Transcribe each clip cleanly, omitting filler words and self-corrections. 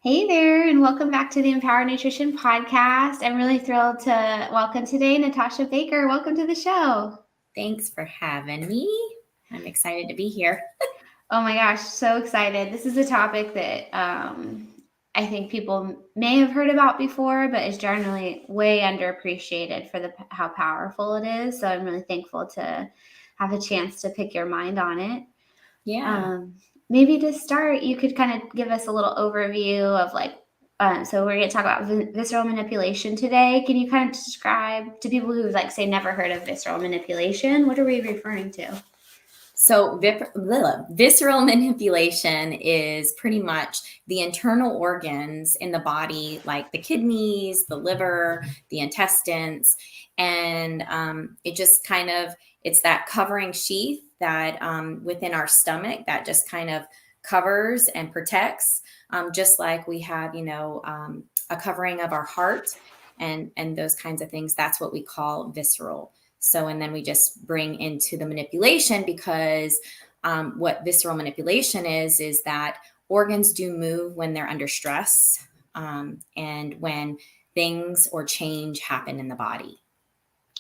Hey there, and welcome back to the Empower Nutrition Podcast. I'm really thrilled to welcome today Natasha Baker. Welcome to the show. Thanks for having me. I'm excited to be here. Oh my gosh, so excited. This is a topic that I think people may have heard about before, but is generally way underappreciated for how powerful it is. So I'm really thankful to have a chance to pick your mind on it. Yeah. Um, Maybe to start, you could kind of give us a little overview of so we're going to talk about visceral manipulation today. Can you kind of describe to people who say never heard of visceral manipulation? What are we referring to? So, visceral manipulation is pretty much the internal organs in the body, like the kidneys, the liver, the intestines. And it just it's that covering sheath that within our stomach that just kind of covers and protects, just like we have, a covering of our heart and those kinds of things. That's what we call visceral. So, and then we just bring into the manipulation because what visceral manipulation is that organs do move when they're under stress, and when things or change happen in the body.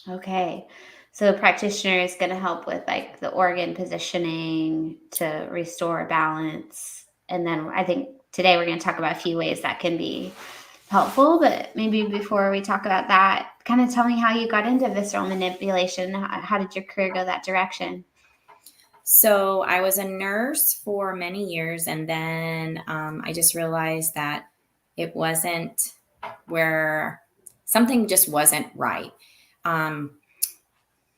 Okay. So the practitioner is going to help with the organ positioning to restore balance. And then I think today we're going to talk about a few ways that can be helpful, but maybe before we talk about that, kind of tell me how you got into visceral manipulation. How did your career go that direction? So I was a nurse for many years, and then I just realized that it wasn't where something just wasn't right. Um,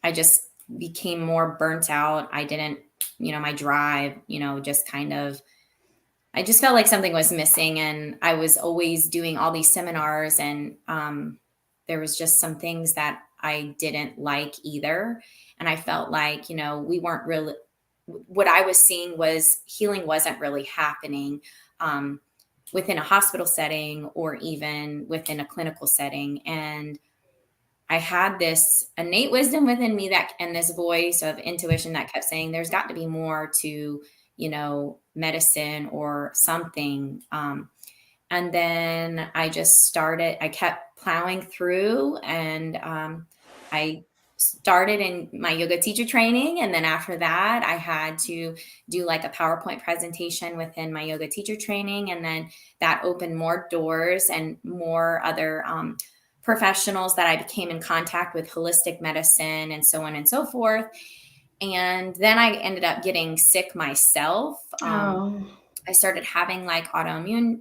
I just became more burnt out. I didn't, my drive, just I just felt like something was missing. And I was always doing all these seminars, and there was just some things that I didn't like either. And I felt like, we weren't really, what I was seeing was healing wasn't really happening within a hospital setting or even within a clinical setting. And I had this innate wisdom within me and this voice of intuition that kept saying, there's got to be more to, medicine or something. And then I kept plowing through, and I started in my yoga teacher training. And then after that, I had to do like a PowerPoint presentation within my yoga teacher training. And then that opened more doors and more other professionals that I became in contact with, holistic medicine and so on and so forth. And then I ended up getting sick myself. Oh, I started having like autoimmune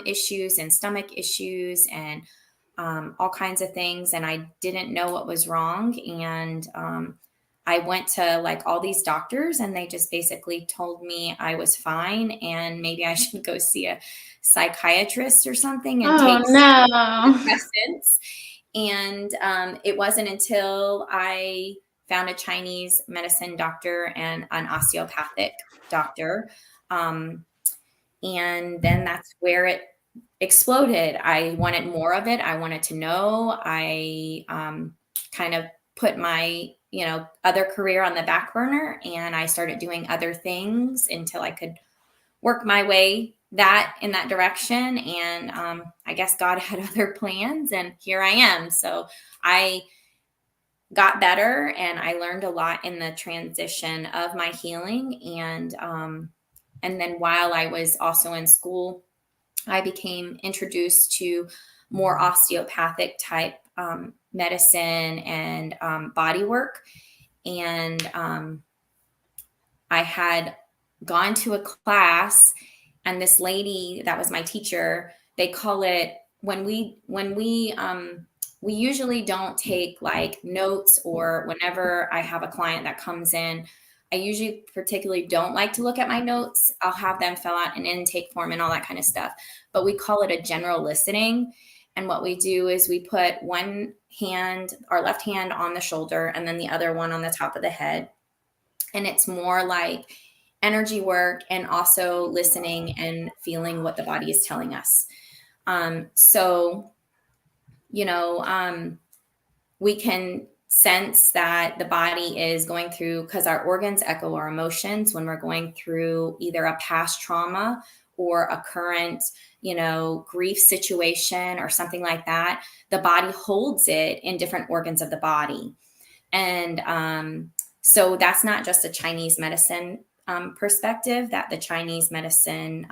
issues and stomach issues and all kinds of things. And I didn't know what was wrong. And I went to like all these doctors, and they just basically told me I was fine and maybe I should go see a psychiatrist or something and oh take no. antidepressants. And it wasn't until I found a Chinese medicine doctor and an osteopathic doctor. And then that's where it exploded. I wanted more of it. I wanted to know. I kind of put my, other career on the back burner, and I started doing other things until I could work my way in that direction. And I guess God had other plans, and here I am. So I got better, and I learned a lot in the transition of my healing. And then while I was also in school, I became introduced to more osteopathic type medicine and body work. And I had gone to a class, and this lady that was my teacher, they call it we usually don't take like notes, or whenever I have a client that comes in, I usually particularly don't like to look at my notes. I'll have them fill out an intake form and all that kind of stuff. But we call it a general listening. And what we do is we put one hand, our left hand, on the shoulder, and then the other one on the top of the head. And it's more like energy work and also listening and feeling what the body is telling us. So, we can sense that the body is going through, because our organs echo our emotions when we're going through either a past trauma or a current, grief situation or something like that, the body holds it in different organs of the body. And so that's not just a Chinese medicine perspective, that the Chinese medicine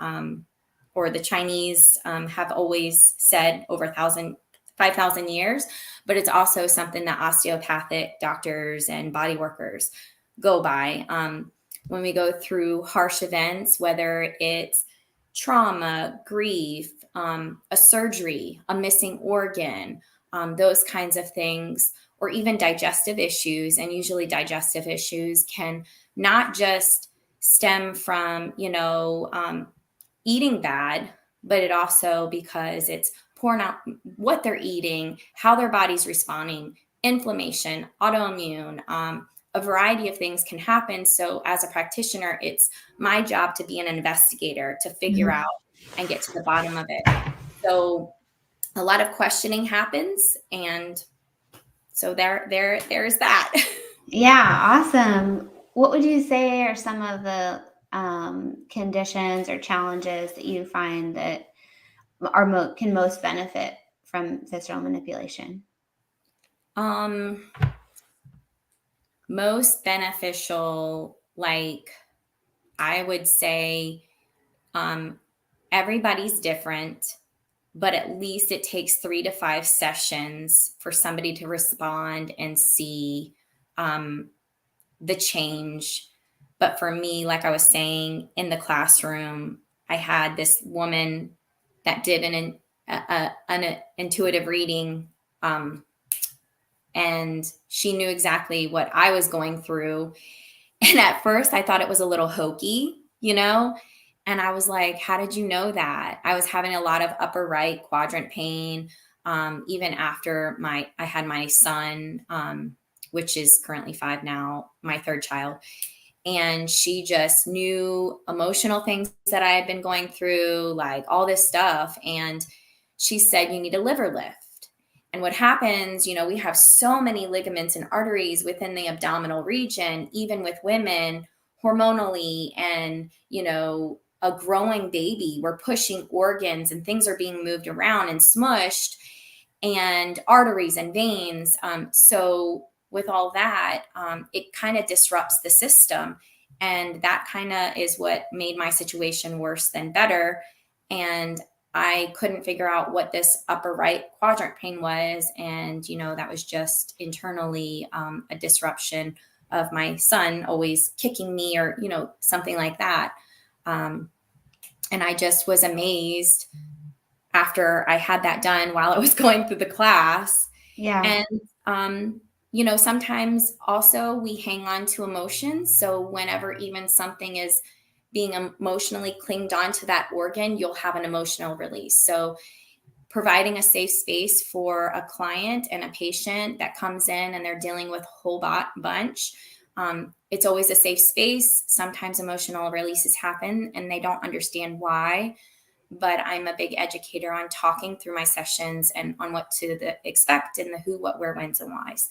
or the Chinese have always said over 5,000 years, but it's also something that osteopathic doctors and body workers go by. When we go through harsh events, whether it's trauma, grief, a surgery, a missing organ, those kinds of things, or even digestive issues. And usually digestive issues can not just stem from, eating bad, but it also because it's poor out what they're eating, how their body's responding, inflammation, autoimmune, a variety of things can happen. So as a practitioner, it's my job to be an investigator, to figure out and get to the bottom of it. So a lot of questioning happens, and so there's that. Yeah, awesome. What would you say are some of the conditions or challenges that you find that can most benefit from visceral manipulation? Most beneficial, like I would say, everybody's different, but at least it takes 3 to 5 sessions for somebody to respond and see the change. But for me, like I was saying, in the classroom, I had this woman that did an intuitive reading, and she knew exactly what I was going through. And at first, I thought it was a little hokey, And I was like, how did you know that? I was having a lot of upper right quadrant pain, even after I had my son, which is currently 5 now, my third child. And she just knew emotional things that I had been going through, like all this stuff. And she said, you need a liver lift. And what happens, we have so many ligaments and arteries within the abdominal region, even with women hormonally, and, a growing baby, we're pushing organs and things are being moved around and smushed, and arteries and veins. So with all that, it kind of disrupts the system. And that kind of is what made my situation worse than better. And I couldn't figure out what this upper right quadrant pain was. And, that was just internally a disruption of my son always kicking me, or, something like that. And I just was amazed after I had that done while I was going through the class. Yeah. And, sometimes also we hang on to emotions. So whenever even something is being emotionally clinged onto that organ, you'll have an emotional release. So providing a safe space for a client and a patient that comes in and they're dealing with a whole bunch. It's always a safe space. Sometimes emotional releases happen and they don't understand why, but I'm a big educator on talking through my sessions and on what to expect and the who, what, where, whens, and whys.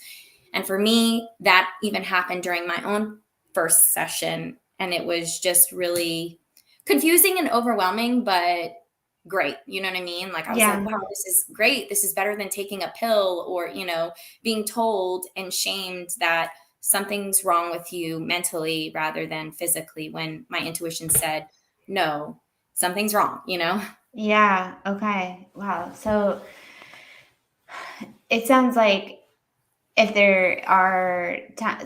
And for me, that even happened during my own first session. And it was just really confusing and overwhelming, but great. You know what I mean? Like I was like, wow, this is great. This is better than taking a pill or, being told and shamed that something's wrong with you mentally rather than physically, when my intuition said, no, something's wrong, Yeah. Okay. Wow. So it sounds like if there are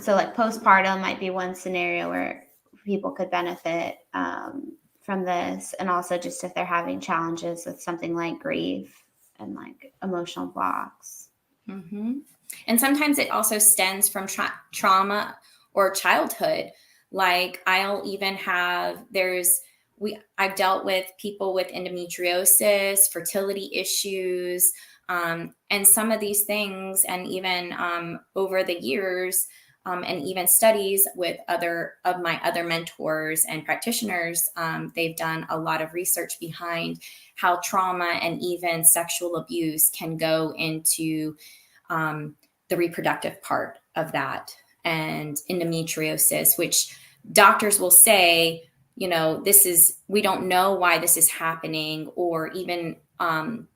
so like postpartum might be one scenario where people could benefit from this, and also just if they're having challenges with something like grief and like emotional blocks. Mm-hmm. And sometimes it also stems from trauma or childhood. Like I'll even have I've dealt with people with endometriosis, fertility issues, and some of these things, and even over the years, and even studies with other of my other mentors and practitioners, they've done a lot of research behind how trauma and even sexual abuse can go into the reproductive part of that, and endometriosis, which doctors will say we don't know why this is happening, or even 90%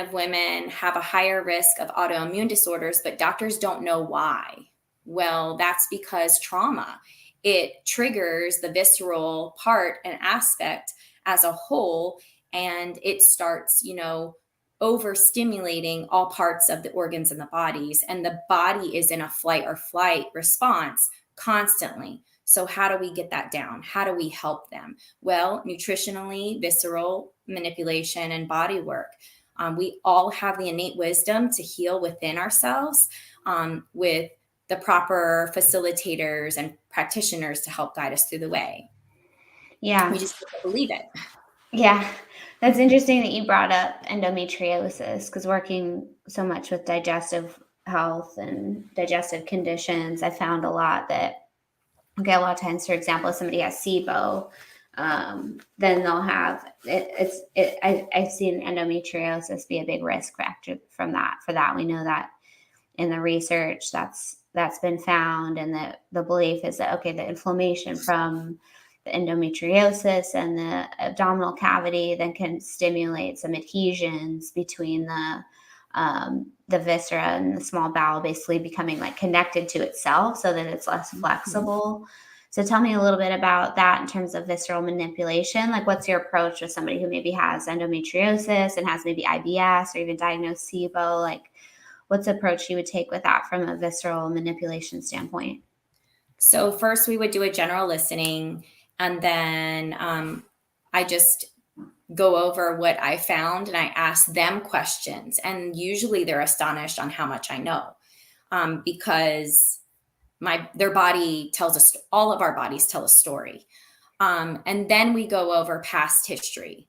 of women have a higher risk of autoimmune disorders, but doctors don't know why. Well, that's because trauma. It triggers the visceral part and aspect as a whole, and it starts, overstimulating all parts of the organs and the bodies. And the body is in a flight or flight response constantly. So how do we get that down? How do we help them? Well, nutritionally, visceral manipulation, and body work. We all have the innate wisdom to heal within ourselves, with the proper facilitators and practitioners to help guide us through the way. Yeah. We just have to believe it. Yeah. That's interesting that you brought up endometriosis, because working so much with digestive health and digestive conditions, I found a lot that, okay, a lot of times, for example, if somebody has SIBO, then they'll have I've seen endometriosis be a big risk factor from that. For that, we know that in the research that's been found, and the belief is that, okay, the inflammation from the endometriosis and the abdominal cavity then can stimulate some adhesions between the viscera and the small bowel, basically becoming like connected to itself so that it's less flexible. So tell me a little bit about that in terms of visceral manipulation. Like, what's your approach with somebody who maybe has endometriosis and has maybe IBS or even diagnosed SIBO? Like, what's the approach you would take with that from a visceral manipulation standpoint? So first we would do a general listening, and then I just go over what I found, and I ask them questions. And usually they're astonished on how much I know, because their body tells us, all of our bodies tell a story. And then we go over past history.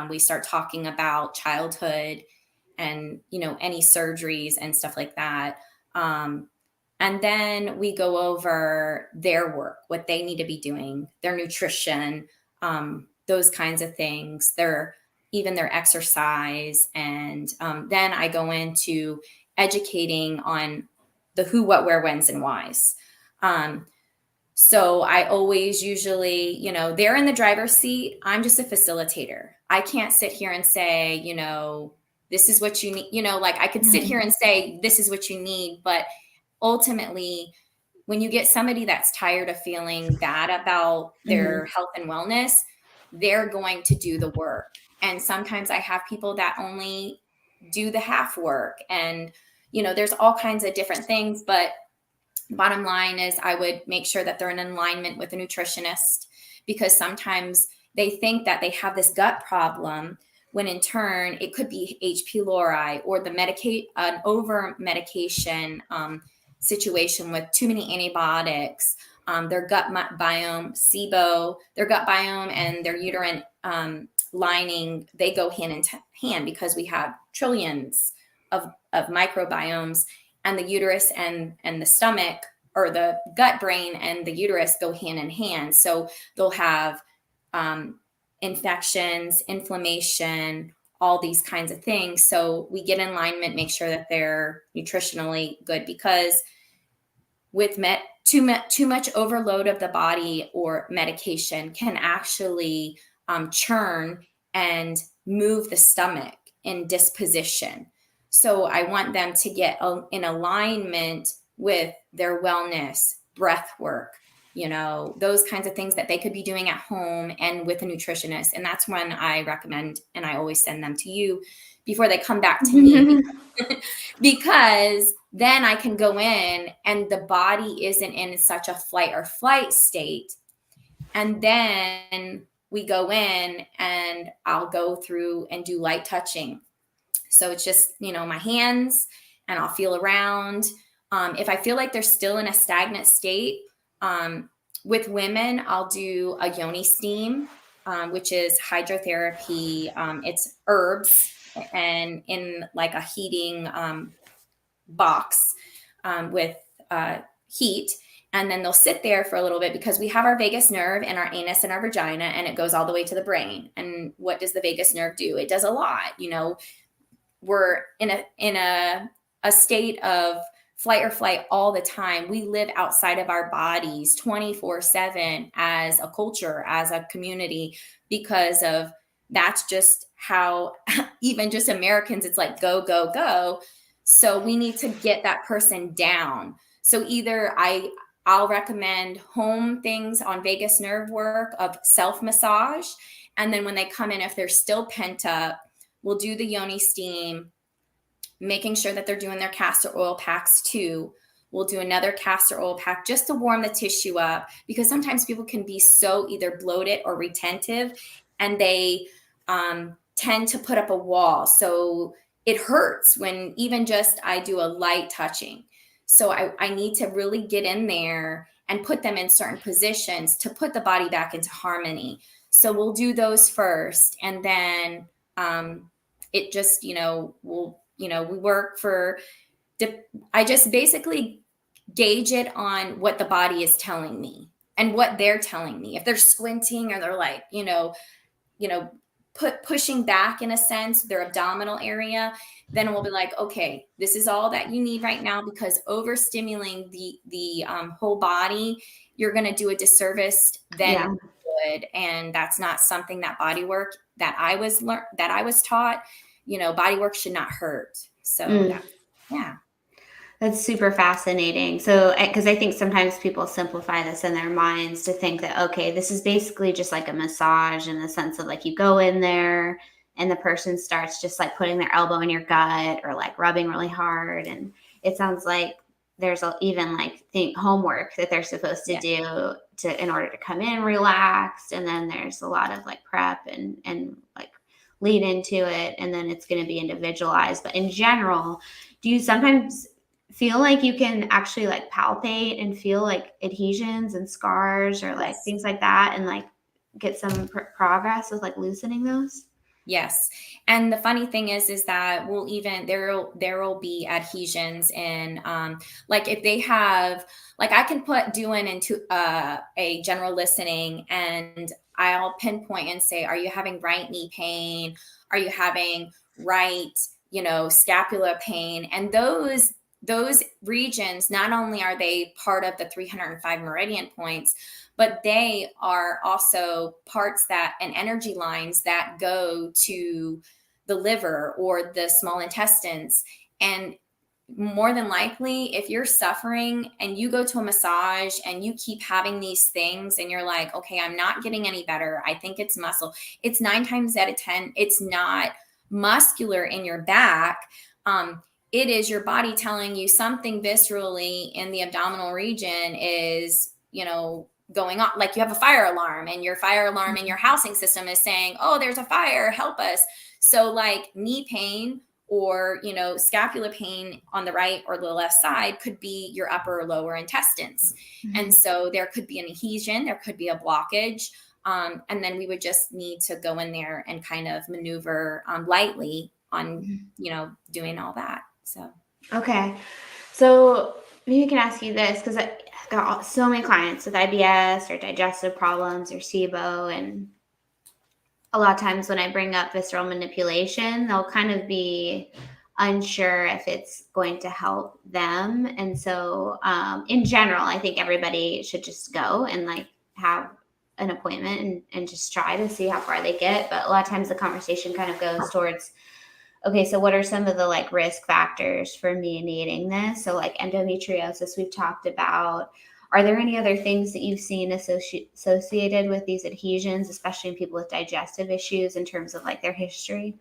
We start talking about childhood and, any surgeries and stuff like that. And then we go over their work, what they need to be doing, their nutrition, those kinds of things, even their exercise. And then I go into educating on the who, what, where, whens, and whys. So I always usually, they're in the driver's seat. I'm just a facilitator. I can't sit here and say, this is what you need, like I could sit here and say, this is what you need. But ultimately, when you get somebody that's tired of feeling bad about their health and wellness, they're going to do the work. And sometimes I have people that only do the half work, and, there's all kinds of different things. But bottom line is I would make sure that they're in alignment with a nutritionist, because sometimes they think that they have this gut problem, when in turn it could be H. pylori or an over medication situation with too many antibiotics, their gut biome, SIBO, their gut biome and their uterine lining, they go hand in hand, because we have trillions of microbiomes, and the uterus and the stomach, or the gut brain and the uterus, go hand in hand. So they'll have infections, inflammation, all these kinds of things. So we get in alignment, make sure that they're nutritionally good, because with too much overload of the body or medication can actually churn and move the stomach in disposition. So I want them to get in alignment with their wellness, breath work, those kinds of things that they could be doing at home and with a nutritionist. And that's when I recommend, and I always send them to you before they come back to me, because then I can go in and the body isn't in such a flight or flight state. And then we go in and I'll go through and do light touching. So it's just, my hands, and I'll feel around. If I feel like they're still in a stagnant state, with women, I'll do a yoni steam, which is hydrotherapy. It's herbs and in like a heating box with heat. And then they'll sit there for a little bit, because we have our vagus nerve in our anus and our vagina, and it goes all the way to the brain. And what does the vagus nerve do? It does a lot. We're in a state of flight or flight all the time. We live outside of our bodies 24/7 as a culture, as a community, because of that's just how even just Americans, it's like go, go, go. So we need to get that person down. So either I'll recommend home things on vagus nerve work of self massage. And then when they come in, if they're still pent up, we'll do the yoni steam, making sure that they're doing their castor oil packs too. We'll do another castor oil pack just to warm the tissue up, because sometimes people can be so either bloated or retentive, and they tend to put up a wall. So it hurts when even just I do a light touching. So I need to really get in there and put them in certain positions to put the body back into harmony. So we'll do those first, and then it just, we work for, I just basically gauge it on what the body is telling me and what they're telling me. If they're squinting or they're like, pushing back in a sense, their abdominal area, then we'll be like, okay, this is all that you need right now, because overstimulating the whole body, you're going to do a disservice then. Good. And that's not something that body work that I was taught. Body work should not hurt. So yeah. That's super fascinating. So, because I think sometimes people simplify this in their minds to think that, okay, this is basically just like a massage, in the sense of like you go in there and the person starts just like putting their elbow in your gut or like rubbing really hard. And it sounds like there's even like homework that they're supposed to do in order to come in relaxed. And then there's a lot of like prep and like lead into it. And then it's going to be individualized. But in general, do you sometimes feel like you can actually like palpate and feel like adhesions and scars or like things like that, and like get some progress with like loosening those? Yes. And the funny thing is that we'll even, there will be adhesions in, like if they have, like I can do into a general listening, and I'll pinpoint and say, are you having right knee pain? Are you having right, scapula pain? And those regions, not only are they part of the 305 meridian points, but they are also parts and energy lines that go to the liver or the small intestines. And more than likely, if you're suffering and you go to a massage and you keep having these things and you're like, okay, I'm not getting any better, I think it's muscle, it's 9 times out of 10, it's not muscular in your back. It is your body telling you something viscerally in the abdominal region is, going on. Like you have a fire alarm, and your fire alarm in your housing system is saying, oh, there's a fire, help us. So like knee pain or, scapular pain on the right or the left side could be your upper or lower intestines. Mm-hmm. And so there could be an adhesion, there could be a blockage. And then we would just need to go in there and kind of maneuver lightly on, doing all that. So, okay. So maybe I can ask you this, because I've got so many clients with IBS or digestive problems or SIBO, and a lot of times when I bring up visceral manipulation, they'll kind of be unsure if it's going to help them. And so in general, I think everybody should just go and like have an appointment and just try to see how far they get. But a lot of times the conversation kind of goes towards, okay, so what are some of the like risk factors for me needing this? So like endometriosis, we've talked about. Are there any other things that you've seen associated with these adhesions, especially in people with digestive issues, in terms of like their history?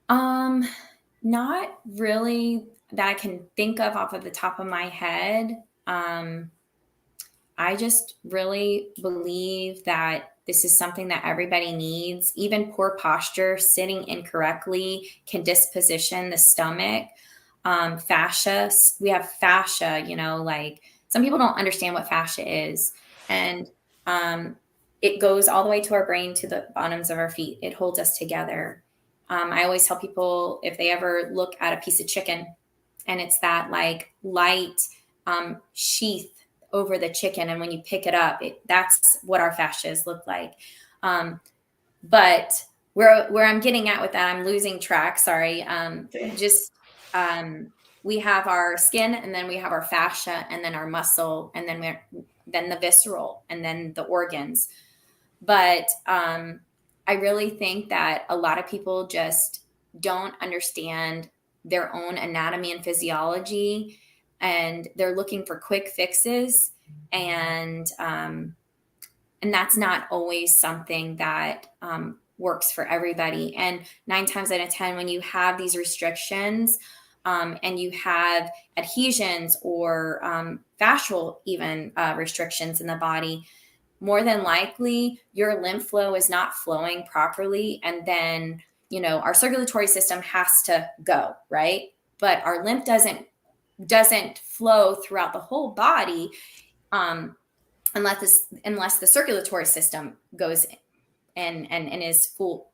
Not really that I can think of off of the top of my head. I just really believe that this is something that everybody needs. Even poor posture, sitting incorrectly, can disposition the stomach. Fascia, we have fascia, like some people don't understand what fascia is. And it goes all the way to our brain, to the bottoms of our feet. It holds us together. I always tell people, if they ever look at a piece of chicken and it's that like light sheath over the chicken, and when you pick it up, that's what our fascias look like. But where I'm getting at with that, I'm losing track. Sorry. we have our skin, and then we have our fascia, and then our muscle, and then the visceral, and then the organs. But I really think that a lot of people just don't understand their own anatomy and physiology, and they're looking for quick fixes, and that's not always something that works for everybody. And 9 times out of 10, when you have these restrictions, and you have adhesions or fascial even restrictions in the body, more than likely your lymph flow is not flowing properly. And then, our circulatory system has to go, right? But our lymph doesn't flow throughout the whole body, unless the circulatory system goes and is full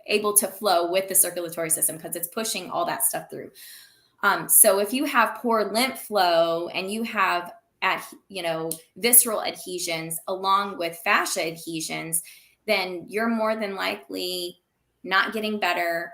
able to flow with the circulatory system, because it's pushing all that stuff through. So if you have poor lymph flow and you have visceral adhesions along with fascia adhesions, then you're more than likely not getting better.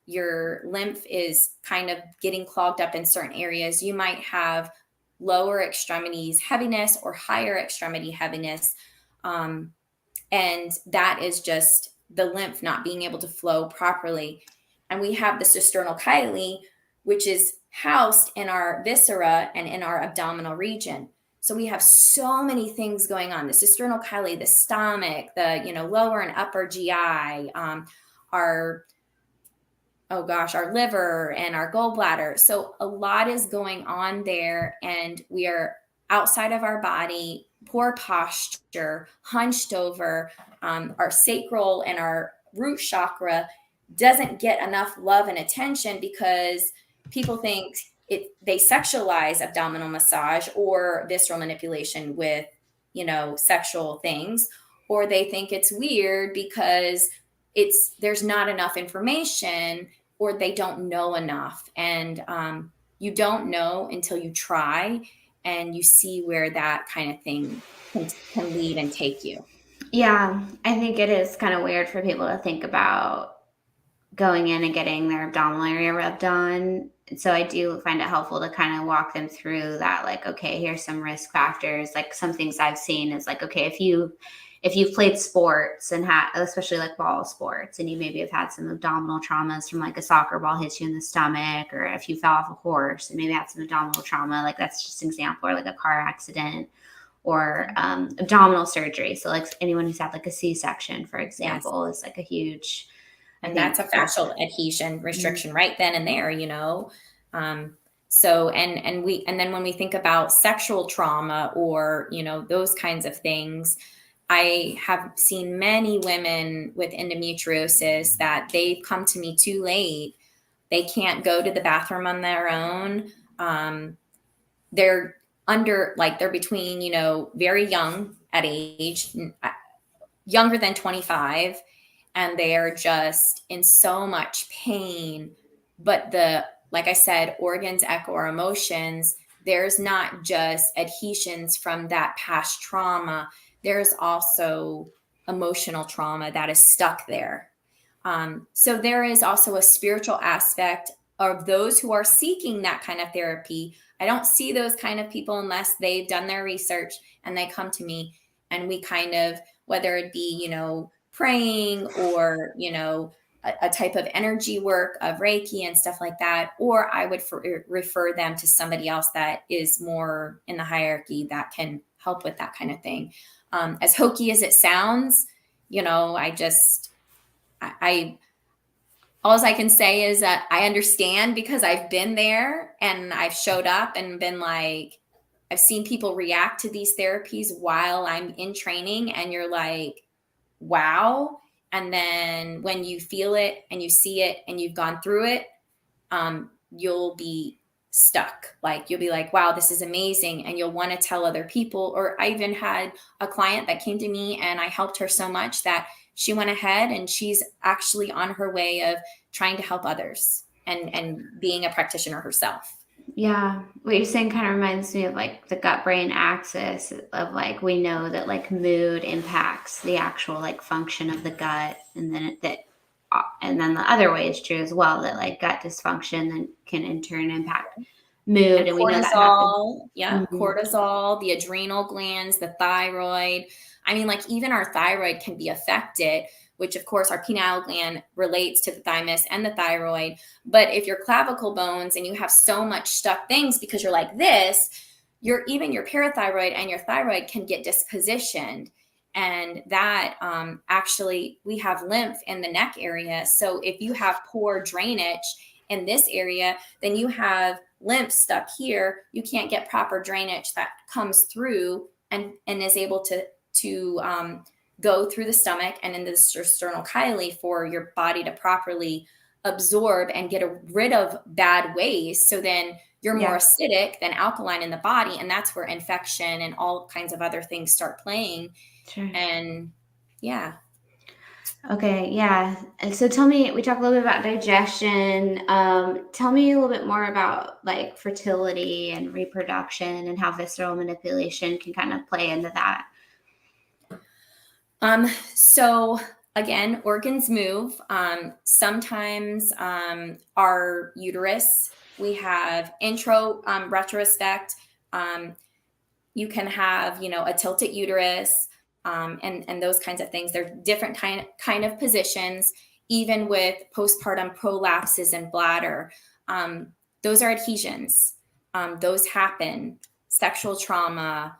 Your lymph is kind of getting clogged up in certain areas. You might have lower extremities heaviness or higher extremity heaviness. And that is just the lymph not being able to flow properly. And we have the cisternal chyli, which is housed in our viscera and in our abdominal region. So we have so many things going on: the cisternal chyli, the stomach, the lower and upper GI, our liver and our gallbladder. So a lot is going on there, and we are outside of our body, poor posture, hunched over. Our sacral and our root chakra doesn't get enough love and attention, because people think they sexualize abdominal massage or visceral manipulation with, sexual things, or they think it's weird because there's not enough information, or they don't know enough. And you don't know until you try and you see where that kind of thing can lead and take you. Yeah, I think it is kind of weird for people to think about going in and getting their abdominal area rubbed on. So I do find it helpful to kind of walk them through that, like, okay, here's some risk factors. Like, some things I've seen is like, okay, if you've played sports and had, especially like ball sports, and you maybe have had some abdominal traumas from like a soccer ball hits you in the stomach, or if you fell off a horse and maybe had some abdominal trauma, like that's just an example, or like a car accident, or abdominal surgery. So like anyone who's had like a C-section, for example, is like a huge, and that's a fascial adhesion restriction right then and there, so and then when we think about sexual trauma or those kinds of things, I have seen many women with endometriosis that they've come to me too late. They can't go to the bathroom on their own. They're they're between very young at age, younger than 25, and they're just in so much pain. But like I said, organs echo our emotions. There's not just adhesions from that past trauma. There's also emotional trauma that is stuck there. So there is also a spiritual aspect of those who are seeking that kind of therapy. I don't see those kind of people unless they've done their research and they come to me, and we kind of, whether it be, praying or, a type of energy work of Reiki and stuff like that, or I would refer them to somebody else that is more in the hierarchy that can help with that kind of thing. As hokey as it sounds, all I can say is that I understand, because I've been there and I've showed up and been like, I've seen people react to these therapies while I'm in training, and you're like, wow. And then when you feel it and you see it and you've gone through it, you'll be stuck. Like, you'll be like, wow, this is amazing. And you'll want to tell other people. Or I even had a client that came to me and I helped her so much that she went ahead and she's actually on her way of trying to help others and being a practitioner herself. Yeah, what you're saying kind of reminds me of like the gut brain axis of like, we know that like mood impacts the actual like function of the gut, and then that and then the other way is true as well, that like gut dysfunction then can in turn impact mood, And and we know that happens. Mhm. cortisol, the adrenal glands, the thyroid. I mean, like even our thyroid can be affected, which of course our pineal gland relates to the thymus and the thyroid. But if your clavicle bones and you have so much stuck things because you're like this, even your parathyroid and your thyroid can get dispositioned. And that actually, we have lymph in the neck area. So if you have poor drainage in this area, then you have lymph stuck here. You can't get proper drainage that comes through and is able to go through the stomach and in the sternal chyli for your body to properly absorb and get rid of bad waste. So then you're more Yeah. acidic than alkaline in the body. And that's where infection and all kinds of other things start playing. Sure. And yeah. Okay, yeah. And so tell me, we talked a little bit about digestion. Tell me a little bit more about like fertility and reproduction and how visceral manipulation can kind of play into that. So again, organs move. Sometimes our uterus, we have retrospect. You can have, a tilted uterus, and those kinds of things. They're different kind of positions, even with postpartum prolapses and bladder. Those are adhesions. Those happen. Sexual trauma,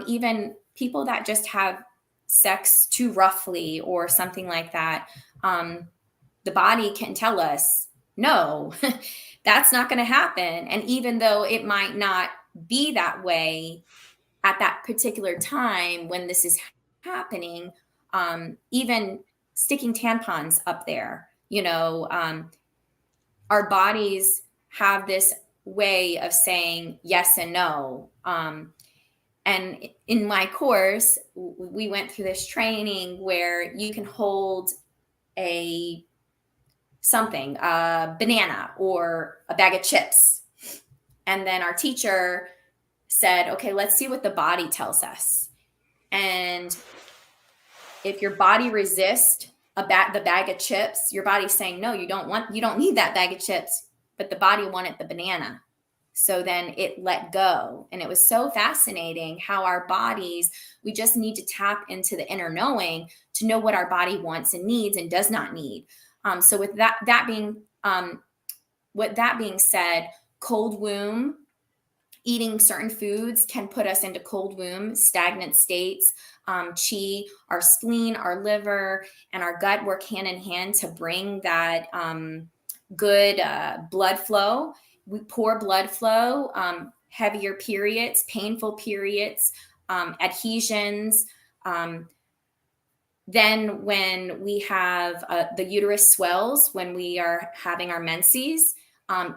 even people that just have sex too roughly or something like that. The body can tell us, no, that's not going to happen. And even though it might not be that way at that particular time when this is happening, even sticking tampons up there, our bodies have this way of saying yes and no. And in my course, we went through this training where you can hold a banana or a bag of chips. And then our teacher said, okay, let's see what the body tells us. And if your body resists the bag of chips, your body's saying, no, you don't need that bag of chips, but the body wanted the banana. So then it let go. And it was so fascinating how our bodies, we just need to tap into the inner knowing to know what our body wants and needs and does not need. So with that being said, cold womb, eating certain foods can put us into cold womb, stagnant states. Chi, our spleen, our liver, and our gut work hand in hand to bring that good blood flow. Poor blood flow, heavier periods, painful periods, adhesions. Then when we have the uterus swells, when we are having our menses,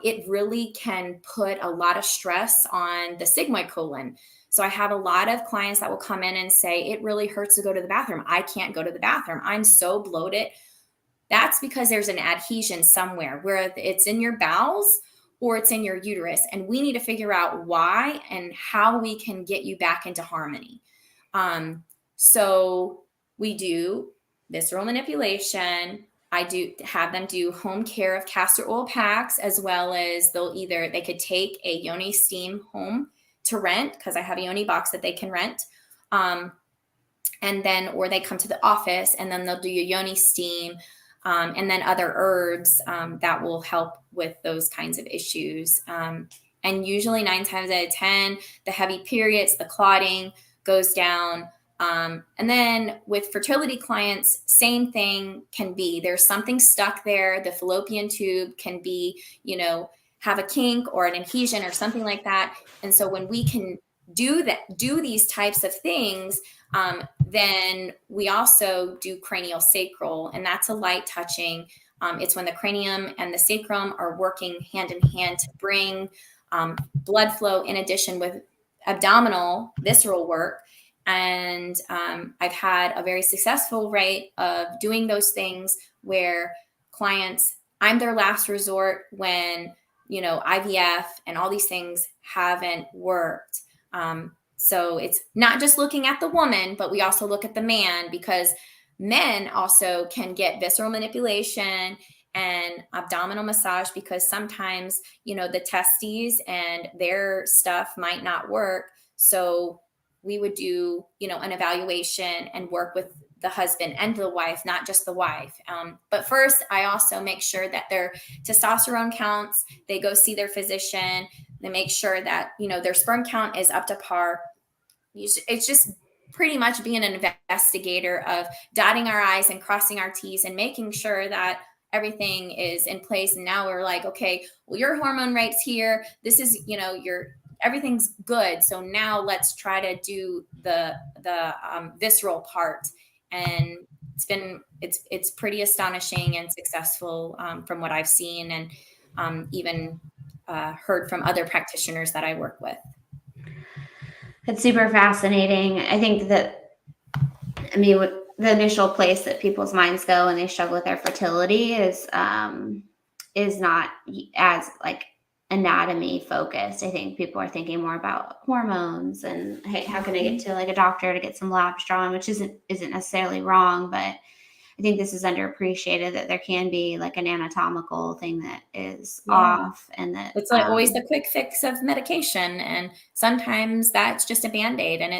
it really can put a lot of stress on the sigmoid colon. So I have a lot of clients that will come in and say, it really hurts to go to the bathroom. I can't go to the bathroom. I'm so bloated. That's because there's an adhesion somewhere, where it's in your bowels or it's in your uterus. And we need to figure out why and how we can get you back into harmony. So we do visceral manipulation. I do have them do home care of castor oil packs, as well as they could take a yoni steam home to rent, because I have a yoni box that they can rent. And then, or they come to the office and then they'll do your yoni steam, and then other herbs that will help with those kinds of issues. And usually 9 times out of 10, the heavy periods, the clotting goes down. And then with fertility clients, same thing can be, there's something stuck there. The fallopian tube can be, have a kink or an adhesion or something like that. And so when we can do these types of things, then we also do cranial sacral, and that's a light touching. It's when the cranium and the sacrum are working hand in hand to bring blood flow, in addition with abdominal visceral work. And I've had a very successful rate of doing those things where clients, I'm their last resort when, IVF and all these things haven't worked. So it's not just looking at the woman, but we also look at the man, because men also can get visceral manipulation and abdominal massage, because sometimes, the testes and their stuff might not work. So we would do, an evaluation and work with the husband and the wife, not just the wife. But first, I also make sure that their testosterone counts, they go see their physician, they make sure that, their sperm count is up to par. It's just pretty much being an investigator of dotting our I's and crossing our T's and making sure that everything is in place. And now we're like, okay, well, your hormone rate's here. This is, everything's good. So now let's try to do the visceral part. And it's pretty astonishing and successful, from what I've seen, and even heard from other practitioners that I work with. It's super fascinating. I think that, the initial place that people's minds go when they struggle with their fertility is not as like anatomy focused. I think people are thinking more about hormones and, hey, how can I get to like a doctor to get some labs drawn, which isn't necessarily wrong, but I think this is underappreciated, that there can be like an anatomical thing that is off, and that it's like always the quick fix of medication. And sometimes that's just a Band-Aid, and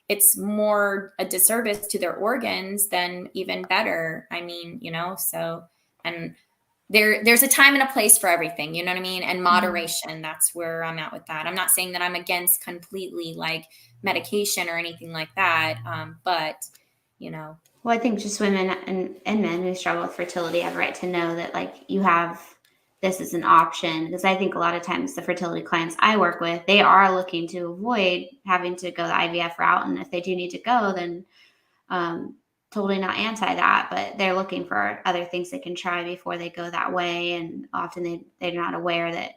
it's more a disservice to their organs than even better. I mean, so, and there's a time and a place for everything, you know what I mean? And moderation, that's where I'm at with that. I'm not saying that I'm against completely like medication or anything like that. But, Well, I think just women and men who struggle with fertility have a right to know that, like, you have this as an option. Because I think a lot of times the fertility clients I work with, they are looking to avoid having to go the IVF route. And if they do need to go, then totally not anti that, but they're looking for other things they can try before they go that way. And often they're not aware that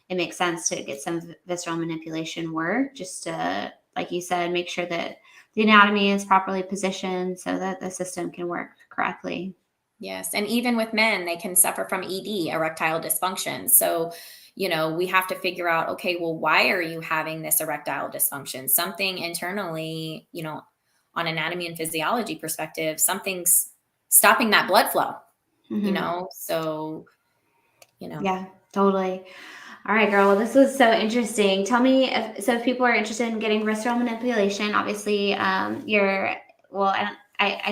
it makes sense to get some visceral manipulation work, just to, like you said, make sure that the anatomy is properly positioned so that the system can work correctly. Yes. And even with men, they can suffer from ED, erectile dysfunction. So, we have to figure out, okay, well, why are you having this erectile dysfunction? Something internally, on anatomy and physiology perspective, something's stopping that blood flow, so, Yeah, totally. All right, girl. Well, this was so interesting. Tell me, if people are interested in getting visceral manipulation, obviously, I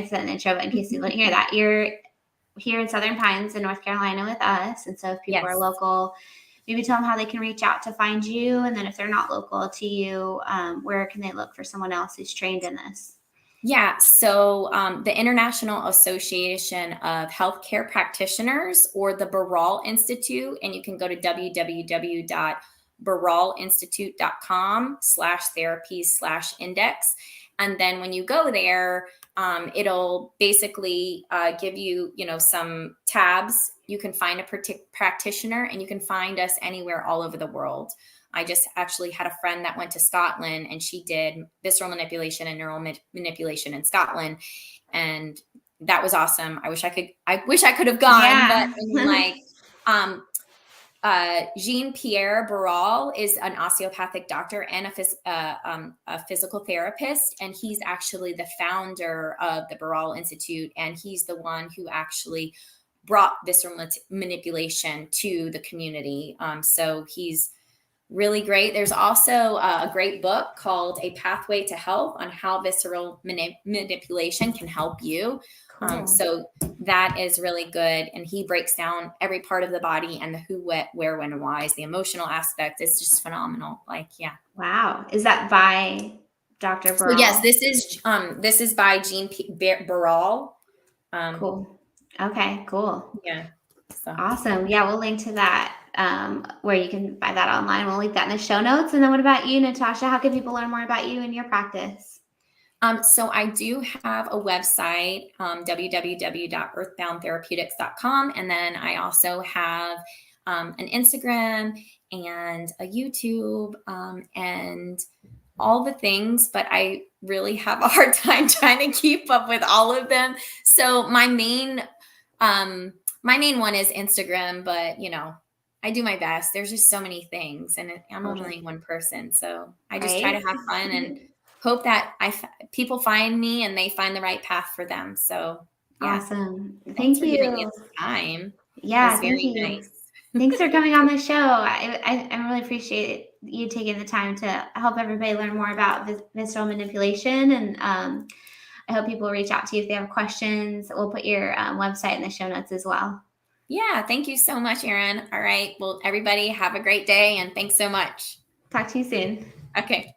said in the intro, but in case you didn't hear that, you're here in Southern Pines in North Carolina with us. And so if people are local, maybe tell them how they can reach out to find you. And then if they're not local to you, where can they look for someone else who's trained in this? Yeah. So the International Association of Healthcare Practitioners, or the Baral Institute, and you can go to www.baralinstitute.com/therapies/index. And then when you go there, it'll basically give you, some tabs. You can find a practitioner, and you can find us anywhere all over the world. I just actually had a friend that went to Scotland, and she did visceral manipulation and neural manipulation in Scotland. And that was awesome. I wish I could have gone, but Jean-Pierre Baral is an osteopathic doctor and a physical therapist. And he's actually the founder of the Baral Institute. And he's the one who actually brought visceral manipulation to the community. So he's really great. There's also a great book called A Pathway to Health on how visceral manipulation can help you. Cool. So that is really good. And he breaks down every part of the body and the who, what, where, when, and whys, the emotional aspect. It's just phenomenal. Wow. Is that by Dr. Baral? So yes, this is by Jean Baral. Cool. Okay, cool. Yeah. So. Awesome. Yeah, we'll link to that, where you can buy that online. We'll link that in the show notes. And then what about you, Natasha? How can people learn more about you and your practice? So I do have a website, www.earthboundtherapeutics.com. And then I also have an Instagram and a YouTube, and all the things, but I really have a hard time trying to keep up with all of them. So my main one is Instagram, but I do my best. There's just so many things, and I'm only one person. So I just try to have fun and hope that people find me and they find the right path for them. So yeah, Awesome. thanks Thank for giving me you. this time. It Yeah, was thank very you. nice. Thanks for coming on the show. I really appreciate you taking the time to help everybody learn more about visceral manipulation. And I hope people reach out to you if they have questions. We'll put your website in the show notes as well. Yeah, thank you so much, Erin. All right. Well, everybody have a great day and thanks so much. Talk to you soon. Okay.